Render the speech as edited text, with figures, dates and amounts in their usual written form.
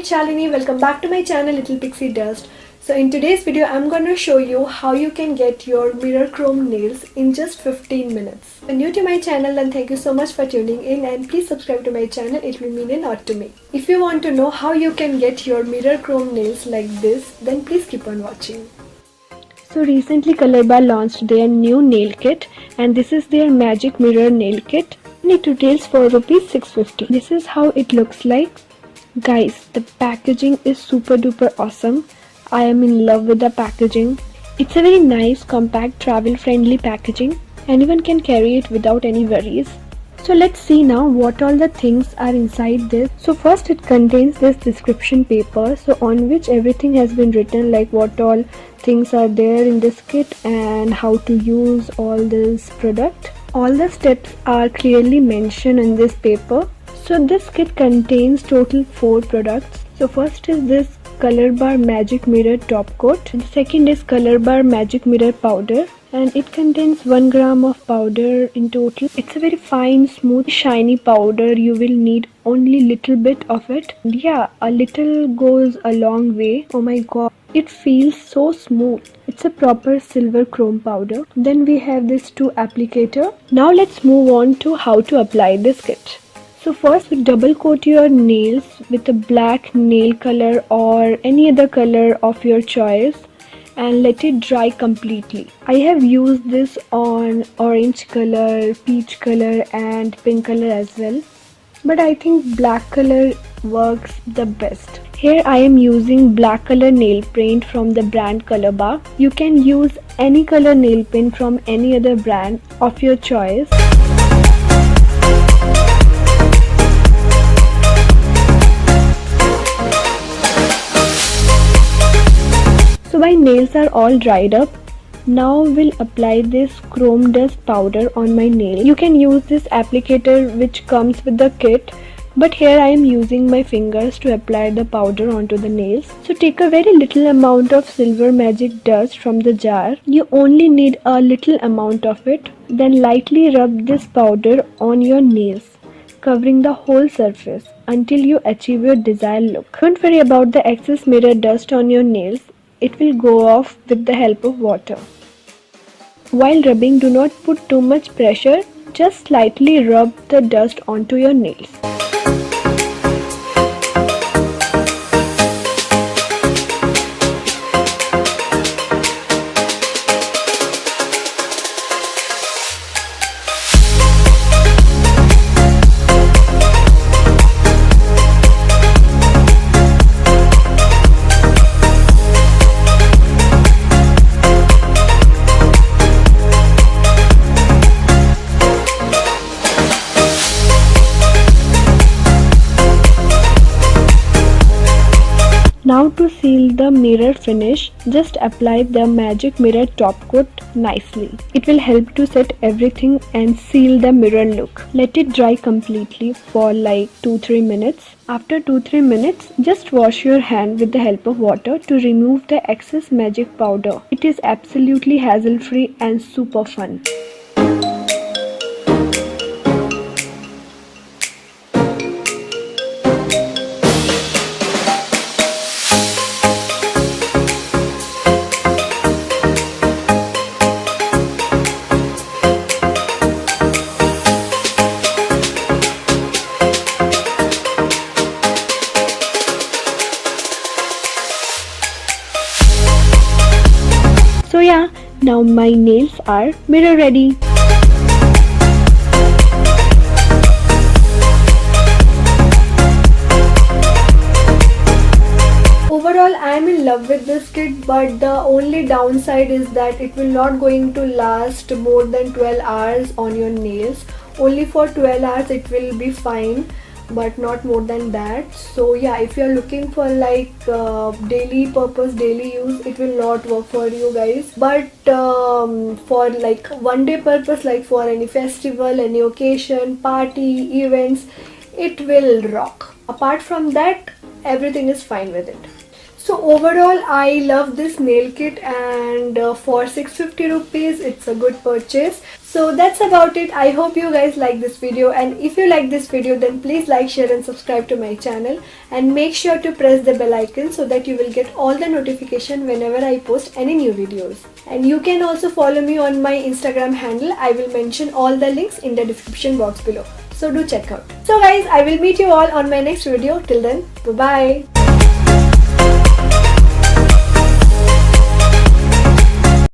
it's Shalini. Welcome back to my channel Little Pixie Dust. So in today's video I'm gonna show you how you can get your mirror chrome nails in just 15 minutes. If you're new to my channel, then thank you so much for tuning in and please subscribe to my channel. It will mean a lot to me. If you want to know how you can get your mirror chrome nails like this, then please keep on watching. So recently COLORBAR launched their new nail kit and this is their magic mirror nail kit. It retails for rupees 650. This is how it looks like. Guys, the packaging is super duper awesome. I am in love with the packaging. It's a very nice, compact, travel friendly packaging. Anyone can carry it without any worries. So let's see now what all the things are inside this. So first it contains this description paper, so on which everything has been written, like what all things are there in this kit and how to use all this product. All the steps are clearly mentioned in this paper. So this kit contains total 4 products. So first is this COLORBAR Magic Mirror Top Coat. The second is COLORBAR Magic Mirror Powder and it contains 1 gram of powder in total. It's a very fine, smooth, shiny powder. You will need only little bit of it. Yeah, a little goes a long way. Oh my god. It feels so smooth. It's a proper silver chrome powder. Then we have this 2 applicator. Now let's move on to how to apply this kit. So first we double coat your nails with a black nail color or any other color of your choice and let it dry completely. I have used this on orange color, peach color and pink color as well. But I think black color works the best. Here I am using black color nail paint from the brand COLORBAR. You can use any color nail paint from any other brand of your choice. So my nails are all dried up. Now we'll apply this chrome dust powder on my nail. You can use this applicator which comes with the kit, but here I am using my fingers to apply the powder onto the nails. So take a very little amount of silver magic dust from the jar. You only need a little amount of it. Then lightly rub this powder on your nails, covering the whole surface until you achieve your desired look. Don't worry about the excess mirror dust on your nails. It will go off with the help of water. While rubbing, do not put too much pressure, just slightly rub the dust onto your nails. Now to seal the mirror finish, just apply the magic mirror top coat nicely. It will help to set everything and seal the mirror look. Let it dry completely for like 2-3 minutes. After 2-3 minutes, just wash your hand with the help of water to remove the excess magic powder. It is absolutely hassle-free and super fun. So yeah, now my nails are mirror ready. Overall, I am in love with this kit, but the only downside is that it will not going to last more than 12 hours on your nails. Only for 12 hours it will be fine, but not more than that. So yeah, if you are looking for like daily purpose, daily use, it will not work for you guys. But for like one day purpose, like for any festival, any occasion, party, events, it will rock. Apart from that, everything is fine with it. So overall I love this nail kit and for 650 rupees it's a good purchase. So that's about it. I hope you guys like this video, and if you like this video then please like, share and subscribe to my channel, and make sure to press the bell icon so that you will get all the notification whenever I post any new videos. And you can also follow me on my Instagram handle. I will mention all the links in the description box below. So do check out. So guys, I will meet you all on my next video. Till then, bye bye.